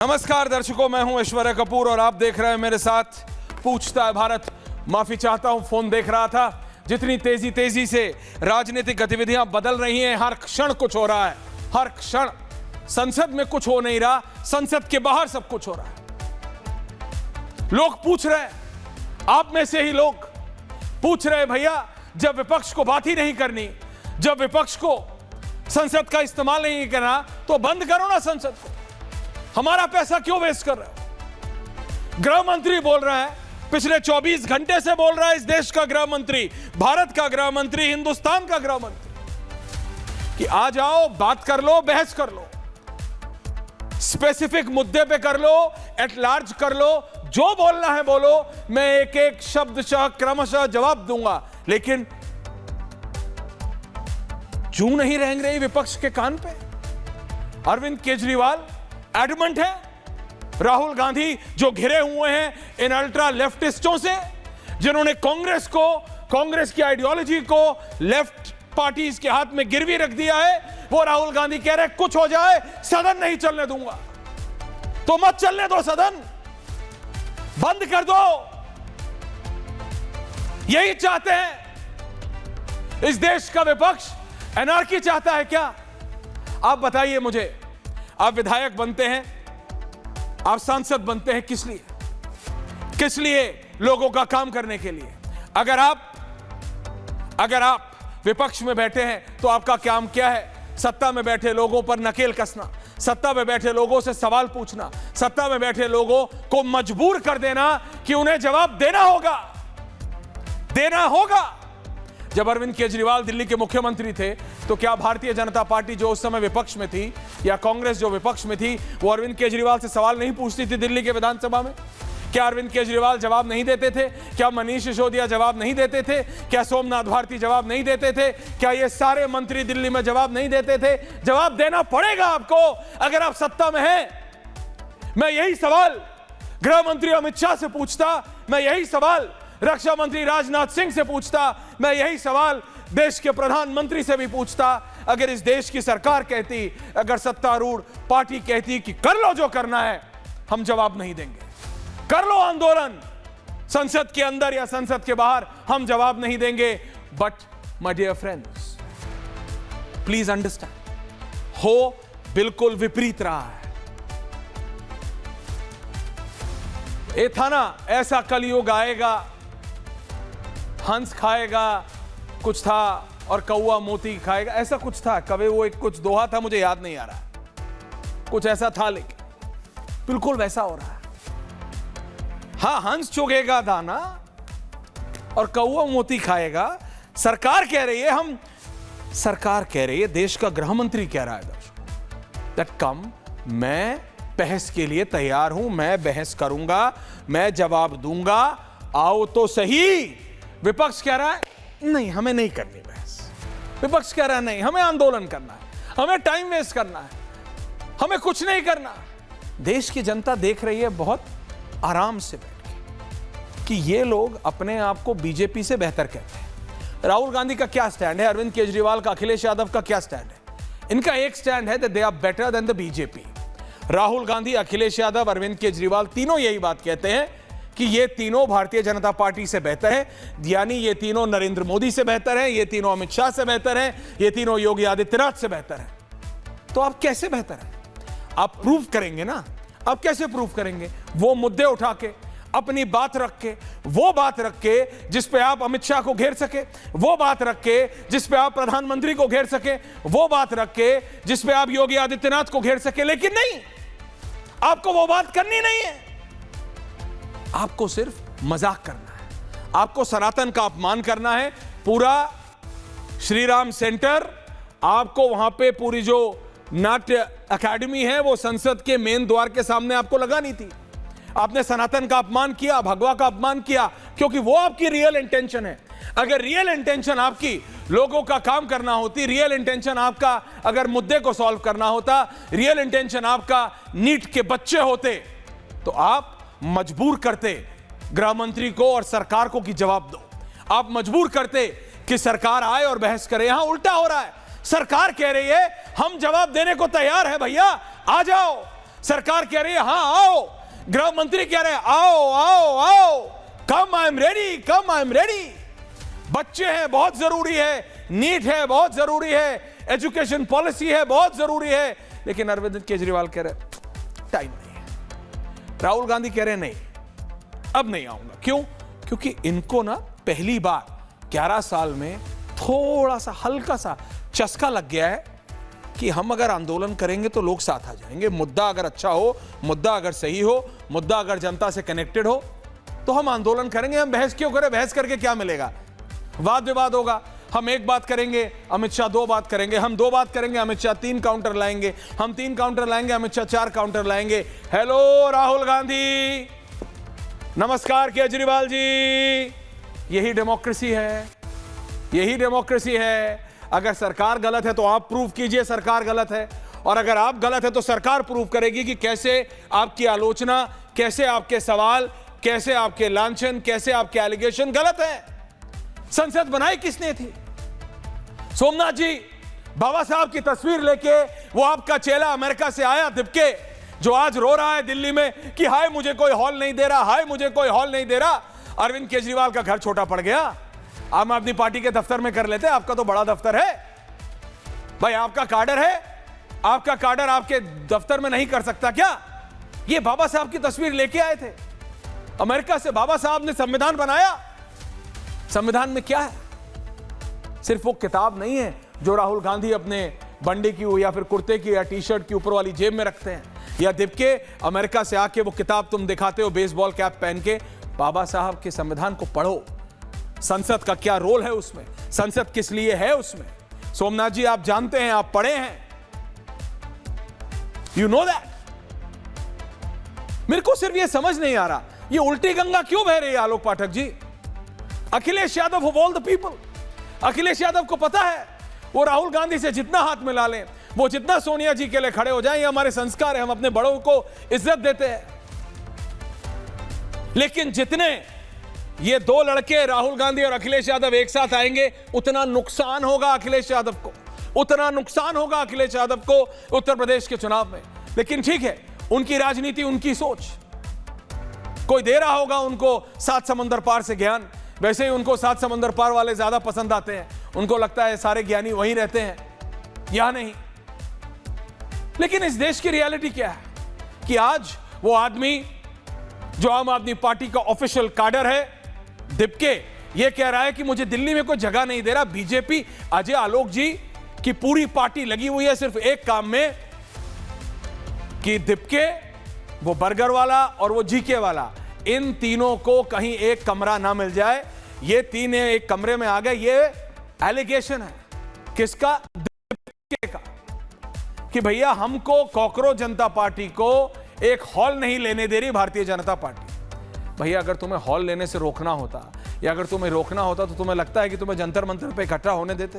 नमस्कार दर्शकों, मैं हूं ऐश्वर्या कपूर और आप देख रहे हैं मेरे साथ पूछता है भारत। माफी चाहता हूं, फोन देख रहा था। जितनी तेजी से राजनीतिक गतिविधियां बदल रही हैं, हर क्षण कुछ हो रहा है, हर क्षण। संसद में कुछ हो नहीं रहा, संसद के बाहर सब कुछ हो रहा है। लोग पूछ रहे हैं, आप में से ही लोग पूछ रहे हैं, भैया जब विपक्ष को बात ही नहीं करनी, जब विपक्ष को संसद का इस्तेमाल नहीं करना, तो बंद करो ना संसद को। हमारा पैसा क्यों वेस्ट कर रहे हो? गृह मंत्री बोल रहा है, पिछले 24 घंटे से बोल रहा है इस देश का गृह मंत्री, भारत का गृह मंत्री, हिंदुस्तान का गृह मंत्री, कि आ जाओ, बात कर लो, बहस कर लो, स्पेसिफिक मुद्दे पे कर लो, एट लार्ज कर लो, जो बोलना है बोलो, मैं एक एक शब्दशः क्रमशः जवाब दूंगा। लेकिन जू नहीं रेंग रही विपक्ष के कान पे। अरविंद केजरीवाल एडमंट है, राहुल गांधी जो घिरे हुए हैं इन अल्ट्रा लेफ्टिस्टों से, जिन्होंने कांग्रेस की आइडियोलॉजी को लेफ्ट पार्टीज के हाथ में गिरवी रख दिया है, वो राहुल गांधी कह रहे कुछ हो जाए सदन नहीं चलने दूंगा। तो मत चलने दो सदन, बंद कर दो। यही चाहते हैं इस देश का विपक्ष? एनार्की चाहता है क्या? आप बताइए मुझे। आप विधायक बनते हैं, आप सांसद बनते हैं, किस लिए? किस लिए? लोगों का काम करने के लिए। अगर आप विपक्ष में बैठे हैं तो आपका काम क्या है? सत्ता में बैठे लोगों पर नकेल कसना, सत्ता में बैठे लोगों से सवाल पूछना, सत्ता में बैठे लोगों को मजबूर कर देना कि उन्हें जवाब देना होगा। जब अरविंद केजरीवाल दिल्ली के मुख्यमंत्री थे तो क्या भारतीय जनता पार्टी जो उस समय विपक्ष में थी, या कांग्रेस जो विपक्ष में थी, वो अरविंद केजरीवाल से सवाल नहीं पूछती थी दिल्ली के विधानसभा में? क्या अरविंद केजरीवाल जवाब नहीं देते थे? क्या मनीष सिसोदिया जवाब नहीं देते थे? क्या सोमनाथ भारती जवाब नहीं देते थे? क्या ये सारे मंत्री दिल्ली में जवाब नहीं देते थे? जवाब देना पड़ेगा आपको अगर आप सत्ता में हैं। मैं यही सवाल गृह मंत्री अमित शाह से पूछता, मैं यही सवाल रक्षा मंत्री राजनाथ सिंह से पूछता, मैं यही सवाल देश के प्रधानमंत्री से भी पूछता। अगर इस देश की सरकार कहती, अगर सत्तारूढ़ पार्टी कहती कि कर लो जो करना है, हम जवाब नहीं देंगे, कर लो आंदोलन संसद के अंदर या संसद के बाहर, हम जवाब नहीं देंगे। But my dear friends, please understand, हो बिल्कुल विपरीत रहा है। ये था ना, ऐसा कलयुग आएगा, हंस खाएगा कुछ था और कौवा मोती खाएगा, ऐसा कुछ था। कभी वो एक कुछ दोहा था, मुझे याद नहीं आ रहा, कुछ ऐसा था, लेकिन बिल्कुल वैसा हो रहा है। हाँ, हंस चुगेगा दाना और कौवा मोती खाएगा। सरकार कह रही है, देश का गृह मंत्री कह रहा है दर्शकों, दैट कम, मैं बहस के लिए तैयार हूं, मैं बहस करूंगा, मैं जवाब दूंगा, आओ तो सही। विपक्ष कह रहा है नहीं, हमें नहीं करनी बहस। विपक्ष कह रहा है नहीं, हमें आंदोलन करना है, हमें टाइम वेस्ट करना है, हमें कुछ नहीं करना। देश की जनता देख रही है बहुत आराम से बैठ के कि ये लोग अपने आप को बीजेपी से बेहतर कहते हैं। राहुल गांधी का क्या स्टैंड है? अरविंद केजरीवाल का, अखिलेश यादव का क्या स्टैंड है? इनका एक स्टैंड है that they are better than the BJP. Rahul Gandhi, Akhilesh Yadav, Arvind Kejriwal तीनों यही बात कहते हैं कि ये तीनों भारतीय जनता पार्टी से बेहतर है, यानी ये तीनों नरेंद्र मोदी से बेहतर है, ये तीनों अमित शाह से बेहतर है, ये तीनों योगी आदित्यनाथ से बेहतर है। तो आप कैसे बेहतर है? आप प्रूव करेंगे ना। आप कैसे प्रूव करेंगे? वो मुद्दे उठा के, अपनी बात रख के, वो बात रख के जिस पे आप अमित शाह को घेर सके, वो बात रख के जिस पे आप प्रधानमंत्री को घेर सके, वो बात रख के जिस पे आप योगी आदित्यनाथ को घेर सके। लेकिन नहीं, आपको वो बात करनी नहीं है। आपको सिर्फ मजाक करना है, आपको सनातन का अपमान करना है। पूरा श्री राम सेंटर, आपको वहां पे पूरी जो नाट्य अकेडमी है वो संसद के मेन द्वार के सामने आपको लगानी थी। आपने सनातन का अपमान किया, भगवा का अपमान किया, क्योंकि वो आपकी रियल इंटेंशन है। अगर रियल इंटेंशन आपकी लोगों का काम करना होती, रियल इंटेंशन आपका अगर मुद्दे को सॉल्व करना होता, रियल इंटेंशन आपका नीट के बच्चे होते, तो आप मजबूर करते गृह मंत्री को और सरकार को कि जवाब दो। आप मजबूर करते कि सरकार आए और बहस करे। यहां उल्टा हो रहा है, सरकार कह रही है हम जवाब देने को तैयार है, भैया आ जाओ। सरकार कह रही है हां आओ, गृह मंत्री कह रहे हैं आओ आओ आओ, come I am ready, come I am ready. बच्चे हैं बहुत जरूरी है, नीट है बहुत जरूरी है, एजुकेशन पॉलिसी है बहुत जरूरी है, लेकिन अरविंद केजरीवाल कह रहे टाइम नहीं है। राहुल गांधी कह रहे नहीं, अब नहीं आऊंगा। क्यों? क्योंकि इनको ना पहली बार 11 साल में थोड़ा सा हल्का सा चस्का लग गया है कि हम अगर आंदोलन करेंगे तो लोग साथ आ जाएंगे। मुद्दा अगर अच्छा हो, मुद्दा अगर सही हो, मुद्दा अगर जनता से कनेक्टेड हो तो हम आंदोलन करेंगे। हम बहस क्यों करें? बहस करके क्या मिलेगा? वाद विवाद होगा। हम एक बात करेंगे, अमित शाह दो बात करेंगे, हम दो बात करेंगे, अमित शाह 3 काउंटर लाएंगे, हम 3 काउंटर लाएंगे, अमित शाह 4 काउंटर लाएंगे। हेलो राहुल गांधी, नमस्कार केजरीवाल जी। यही डेमोक्रेसी है, यही डेमोक्रेसी है। अगर सरकार गलत है तो आप प्रूव कीजिए सरकार गलत है, और अगर आप गलत है तो सरकार प्रूव करेगी कि कैसे आपकी आलोचना, कैसे आपके सवाल, कैसे आपके लांछन, कैसे आपके एलिगेशन गलत है। संसद बनाई किसने थी? सोमनाथ जी, बाबा साहब की तस्वीर लेके वो आपका चेला अमेरिका से आया दिपके, जो आज रो रहा है दिल्ली में कि हाय मुझे कोई हॉल नहीं दे रहा, हाय मुझे कोई हॉल नहीं दे रहा। अरविंद केजरीवाल का घर छोटा पड़ गया, आम आदमी पार्टी के दफ्तर में कर लेते, आपका तो बड़ा दफ्तर है भाई, आपका काडर है, आपका काडर आपके दफ्तर में नहीं कर सकता क्या? ये बाबा साहब की तस्वीर लेके आए थे अमेरिका से, बाबा साहब ने संविधान बनाया। संविधान में क्या है? सिर्फ वो किताब नहीं है जो राहुल गांधी अपने बंडी की या फिर कुर्ते की या टी शर्ट की ऊपर वाली जेब में रखते हैं, या दिपके अमेरिका से आके वो किताब तुम दिखाते हो बेसबॉल कैप पहन के। बाबा साहब के संविधान को पढ़ो, संसद का क्या रोल है उसमें, संसद किस लिए है उसमें। सोमनाथ जी, आप जानते हैं, आप पढ़े हैं, यू नो दैट। मेरे को सिर्फ ये समझ नहीं आ रहा, ये उल्टी गंगा क्यों बह रही है Alok Pathak ji? Akhilesh Yadav of all the people, Akhilesh Yadav को पता है वो राहुल गांधी से जितना हाथ मिला लें, वो जितना सोनिया जी के लिए खड़े हो जाएं, ये हमारे संस्कार है, हम अपने बड़ों को इज्जत देते हैं। लेकिन जितने ये दो लड़के राहुल गांधी और अखिलेश यादव एक साथ आएंगे, उतना नुकसान होगा अखिलेश यादव को, उतना नुकसान होगा अखिलेश यादव को उत्तर प्रदेश के चुनाव में। लेकिन ठीक है, उनकी राजनीति, उनकी सोच, कोई दे रहा होगा उनको 7 समंदर पार से ज्ञान, वैसे ही उनको 7 समंदर पार वाले ज्यादा पसंद आते हैं, उनको लगता है सारे ज्ञानी वहीं रहते हैं, या नहीं। लेकिन इस देश की रियलिटी क्या है कि आज वो आदमी जो आम आदमी पार्टी का ऑफिशियल काडर है, दिपके, ये कह रहा है कि मुझे दिल्ली में कोई जगह नहीं दे रहा। बीजेपी, अजय आलोक जी की पूरी पार्टी लगी हुई है सिर्फ एक काम में कि दिपके, वो बर्गर वाला और वो जीके वाला, इन तीनों को कहीं एक कमरा ना मिल जाए। ये तीन एक कमरे में आ गए, ये एलिगेशन है किसका? दिपके का, कि भैया हमको कॉकरोच जनता पार्टी को एक हॉल नहीं लेने दे रही भारतीय जनता पार्टी। भैया अगर तुम्हें हॉल लेने से रोकना होता, या अगर तुम्हें रोकना होता, तो तुम्हें लगता है कि तुम्हें जंतर मंतर पे इकट्ठा होने देते?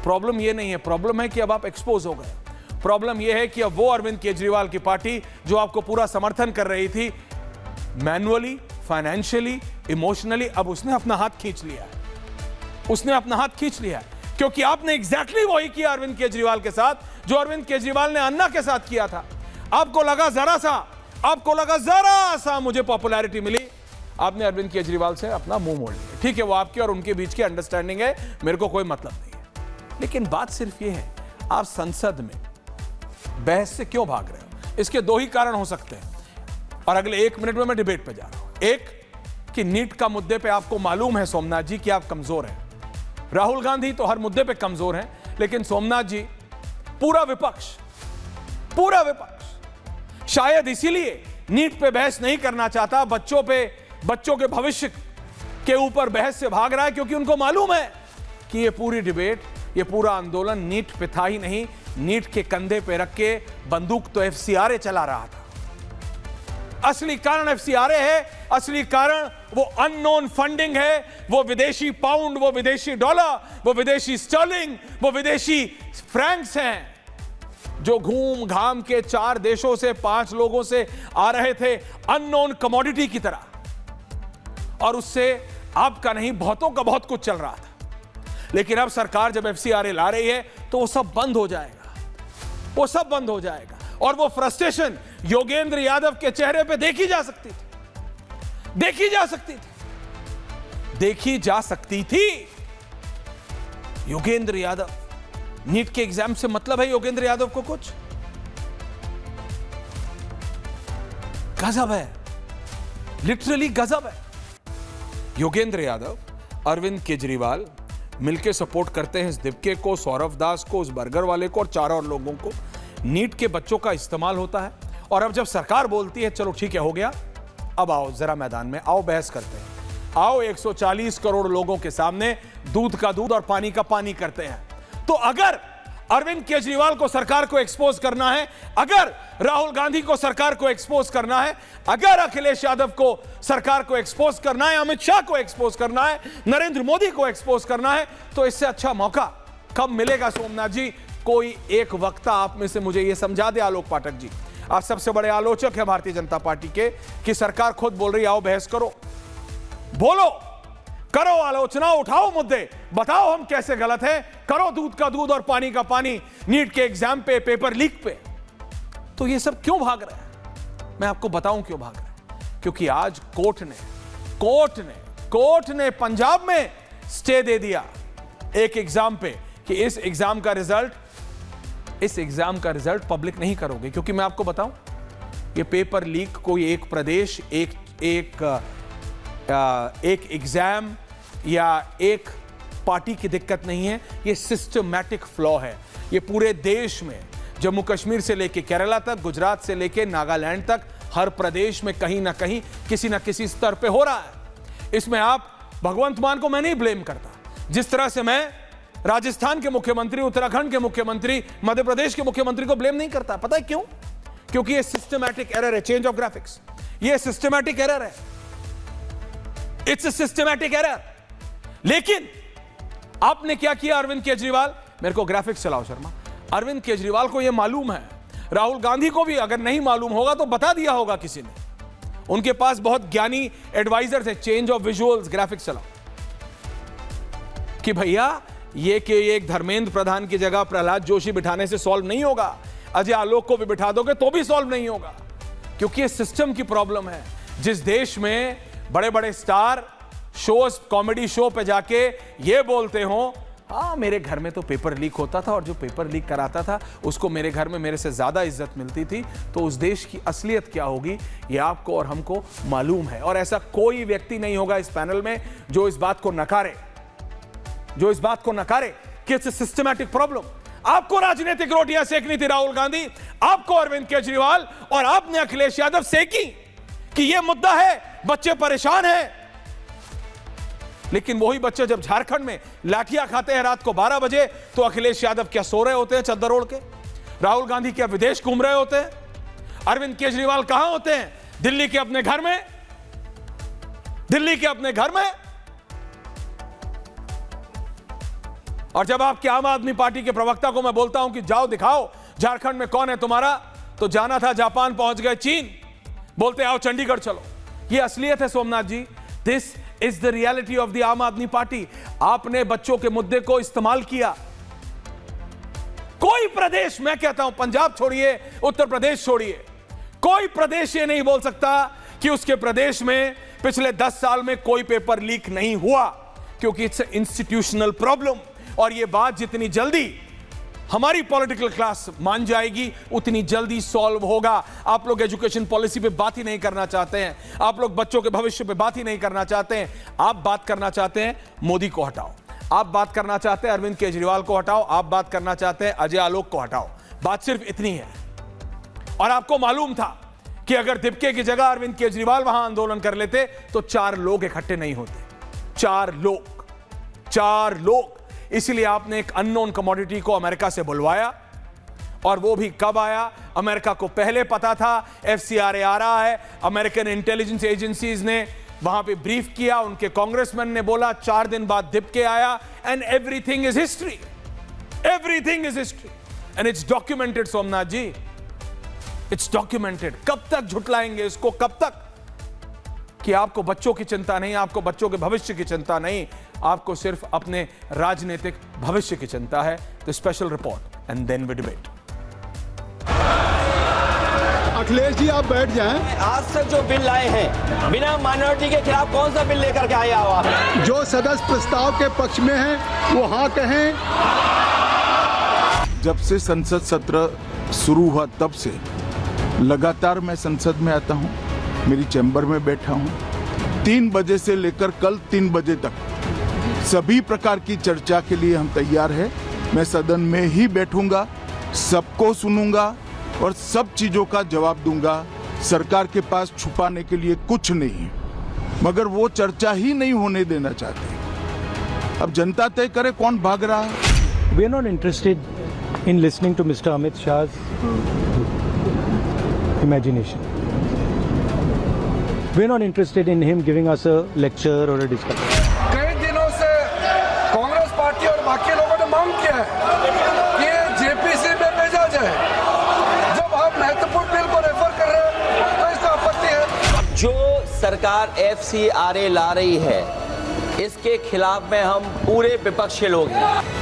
प्रॉब्लम ये नहीं है, प्रॉब्लम है कि अब आप एक्सपोज हो गए। प्रॉब्लम यह है कि अब वो अरविंद केजरीवाल की पार्टी जो आपको पूरा समर्थन कर रही थी, मैन्युअली, फाइनेंशियली, इमोशनली, अब उसने अपना हाथ खींच लिया है, उसने अपना हाथ खींच लिया है। क्योंकि आपने एग्जैक्टली वही किया अरविंद केजरीवाल के साथ जो अरविंद केजरीवाल ने अन्ना के साथ किया था। आपको लगा जरा सा मुझे पॉपुलैरिटी मिली, आपने अरविंद केजरीवाल से अपना मुंह मोड़ लिया। ठीक है, वो आपके और उनके बीच की अंडरस्टैंडिंग है, मेरे को कोई मतलब नहीं है। लेकिन बात सिर्फ ये है, आप संसद में बहस से क्यों भाग रहे हो? इसके दो ही कारण हो सकते हैं, और अगले 1 मिनट में मैं डिबेट पे जा रहा हूं। एक, कि नीट का मुद्दे पे आपको मालूम है सोमनाथ जी कि आप कमजोर हैं। राहुल गांधी तो हर मुद्दे पे कमजोर हैं, लेकिन सोमनाथ जी, पूरा विपक्ष शायद इसीलिए नीट पे बहस नहीं करना चाहता, बच्चों के भविष्य के ऊपर बहस से भाग रहा है, क्योंकि उनको मालूम है कि ये पूरी डिबेट, ये पूरा आंदोलन नीट पे था ही नहीं। नीट के कंधे पे रख के बंदूक तो एफसीआरए चला रहा था। असली कारण एफसीआरए है, असली कारण वो अननोन फंडिंग है, वो विदेशी पाउंड, वो विदेशी डॉलर, वो विदेशी स्टर्लिंग, वो विदेशी फ्रैंक्स हैं, जो घूम घाम के 4 देशों से 5 लोगों से आ रहे थे अननोन कमोडिटी की तरह, और उससे आपका नहीं बहुतों का बहुत कुछ चल रहा था। लेकिन अब सरकार जब एफसीआरए ला रही है तो वो सब बंद हो जाएगा, वो सब बंद हो जाएगा। और वो फ्रस्ट्रेशन योगेंद्र यादव के चेहरे पे देखी जा सकती थी, देखी जा सकती थी, देखी जा सकती थी। योगेंद्र यादव, नीट के एग्जाम से मतलब है योगेंद्र यादव को कुछ? गजब है, लिटरली गजब है। योगेंद्र यादव, अरविंद केजरीवाल मिलकर सपोर्ट करते हैं इस दिव्के को, सौरभ दास को, उस बर्गर वाले को और 4 और लोगों को। नीट के बच्चों का इस्तेमाल होता है और अब जब सरकार बोलती है चलो ठीक है हो गया, अब आओ जरा मैदान में आओ, बहस करते हैं, आओ 140 करोड़ लोगों के सामने दूध का दूध और पानी का पानी करते हैं। तो अगर अरविंद केजरीवाल को सरकार को एक्सपोज करना है, अगर राहुल गांधी को सरकार को एक्सपोज करना है, अगर अखिलेश यादव को सरकार को एक्सपोज करना है, अमित शाह को एक्सपोज करना है, नरेंद्र मोदी को एक्सपोज करना है, तो इससे अच्छा मौका कब मिलेगा सोमनाथ जी? कोई एक वक्ता आप में से मुझे यह समझा दे, आलोक पाठक जी, आप सबसे बड़े आलोचक हैं भारतीय जनता पार्टी के, कि सरकार खुद बोल रही आओ बहस करो, बोलो, करो आलोचना, उठाओ मुद्दे, बताओ हम कैसे गलत हैं, करो दूध का दूध और पानी का पानी नीट के एग्जाम पे, पेपर लीक पे। तो ये सब क्यों भाग रहे हैं? मैं आपको बताऊं क्यों भाग रहे हैं। क्योंकि आज कोर्ट ने पंजाब में स्टे दे दिया एक एग्जाम पे कि इस एग्जाम का रिजल्ट पब्लिक नहीं करोगे। क्योंकि मैं आपको बताऊं, ये पेपर लीक कोई एक प्रदेश, एक एग्जाम या एक पार्टी की दिक्कत नहीं है, ये सिस्टमैटिक फ्लॉ है। ये पूरे देश में, जम्मू कश्मीर से लेके केरला तक, गुजरात से लेके नागालैंड तक, हर प्रदेश में कहीं ना कहीं किसी ना किसी स्तर पे हो रहा है। इसमें आप भगवंत मान को मैं नहीं ब्लेम करता, जिस तरह से मैं राजस्थान के मुख्यमंत्री, उत्तराखंड के मुख्यमंत्री, मध्य प्रदेश के मुख्यमंत्री को ब्लेम नहीं करता। पता है क्यों? क्योंकि ये सिस्टमैटिक एरर है, चेंज ऑफ ग्राफिक्स, ये सिस्टमैटिक एरर है, इट्स अ सिस्टमैटिक एरर। लेकिन आपने क्या किया अरविंद केजरीवाल? मेरे को ग्राफिक्स चलाओ शर्मा। अरविंद केजरीवाल को यह मालूम है, राहुल गांधी को भी अगर नहीं मालूम होगा तो बता दिया होगा किसी ने, उनके पास बहुत ज्ञानी एडवाइजर्स हैं। चेंज ऑफ विजुअल्स, ग्राफिक्स चलाओ, कि भैया ये कि एक धर्मेंद्र प्रधान की जगह प्रहलाद जोशी बिठाने से सॉल्व नहीं होगा, अजय आलोक को भी बिठा दोगे तो भी सॉल्व नहीं होगा। क्योंकि ये सिस्टम की प्रॉब्लम है। जिस देश में बड़े बड़े स्टार शोज, कॉमेडी शो पे जाके ये बोलते हो, हाँ मेरे घर में तो पेपर लीक होता था और जो पेपर लीक कराता था उसको मेरे घर में मेरे से ज्यादा इज्जत मिलती थी, तो उस देश की असलियत क्या होगी ये आपको और हमको मालूम है। और ऐसा कोई व्यक्ति नहीं होगा इस पैनल में जो इस बात को नकारे कि इट्स अ सिस्टमैटिक प्रॉब्लम। आपको राजनीतिक रोटियां सेकनी थी राहुल गांधी, आपको अरविंद केजरीवाल, और आपने अखिलेश यादव सेकी कि यह मुद्दा है, बच्चे परेशान हैं। लेकिन वही बच्चे जब झारखंड में लाठियां खाते हैं रात को 12 बजे, तो अखिलेश यादव क्या सो रहे होते हैं चद्दर ओढ़ के? राहुल गांधी क्या विदेश घूम रहे होते हैं? अरविंद केजरीवाल कहां होते हैं? दिल्ली के अपने घर में, और जब आपके आम आदमी पार्टी के प्रवक्ता को मैं बोलता हूं कि जाओ दिखाओ झारखंड में कौन है तुम्हारा, तो जाना था जापान, पहुंच गए चीन, बोलते आओ चंडीगढ़ चलो। ये असलियत है Somnath ji, this is the reality of the Aam Aadmi party. आपने बच्चों के मुद्दे को इस्तेमाल किया। कोई प्रदेश, मैं कहता हूं पंजाब छोड़िए, उत्तर प्रदेश छोड़िए, कोई प्रदेश ये नहीं बोल सकता कि उसके प्रदेश में पिछले 10 साल में कोई पेपर लीक नहीं हुआ, क्योंकि इट्स इंस्टीट्यूशनल प्रॉब्लम। और ये बात जितनी जल्दी हमारी पॉलिटिकल क्लास मान जाएगी उतनी जल्दी सॉल्व होगा। आप लोग एजुकेशन पॉलिसी पे बात ही नहीं करना चाहते हैं, आप लोग बच्चों के भविष्य पे बात ही नहीं करना चाहते हैं। आप बात करना चाहते हैं मोदी को हटाओ, आप बात करना चाहते हैं अरविंद केजरीवाल को हटाओ, आप बात करना चाहते हैं अजय आलोक को हटाओ। बात सिर्फ इतनी है। और आपको मालूम था कि अगर दिप्के की जगह अरविंद केजरीवाल वहां आंदोलन कर लेते तो 4 लोग इकट्ठे नहीं होते, 4 लोग। इसलिए आपने एक अननोन कमोडिटी को अमेरिका से बुलवाया, और वो भी कब आया? अमेरिका को पहले पता था, FCRA आ रहा है, अमेरिकन इंटेलिजेंस एजेंसीज ने वहां पे ब्रीफ किया, उनके कांग्रेसमैन ने बोला, 4 दिन बाद दिप्के आया, and everything is history and it's documented. Somnath ji, it's documented. कब तक झुटलाएंगे इसको, कब तक? कि आपको बच्चों की चिंता नहीं, आपको बच्चों के भविष्य की चिंता नहीं, आपको सिर्फ अपने राजनीतिक भविष्य की चिंता है। The special report and then we debate. Akhilesh ji आप बैठ जाएं। आज तक जो बिल लाए हैं बिना माइनॉरिटी के खिलाफ कौन सा बिल लेकर के आया हुआ है? जो सदस्य प्रस्ताव के पक्ष में हैं वो हाँ कहें। जब से संसद सत्र शुरू हुआ तब से लगातार मैं संसद में आता हूं, मेरी चैम्बर में बैठा हूं। 3 बजे से लेकर कल 3 बजे तक सभी प्रकार की चर्चा के लिए हम तैयार हैं। मैं सदन में ही बैठूंगा, सबको सुनूंगा और सब चीजों का जवाब दूंगा। सरकार के पास छुपाने के लिए कुछ नहीं है, मगर वो चर्चा ही नहीं होने देना चाहते। अब जनता तय करे कौन भाग रहा है। We are not interested in listening to Mr. Amit Shah's imagination. We are not interested in him giving us a lecture or a discussion. कई दिनों से कांग्रेस पार्टी और बाकी लोगों ने मांग किया है कि ये जेपीसी में भेजा जाए। जब आप महत्वपूर्ण बिल को रेफर कर रहे हैं तो इसका आपत्ति है। जो सरकार FCRA ला रही है इसके खिलाफ में हम पूरे विपक्षी लोग हैं।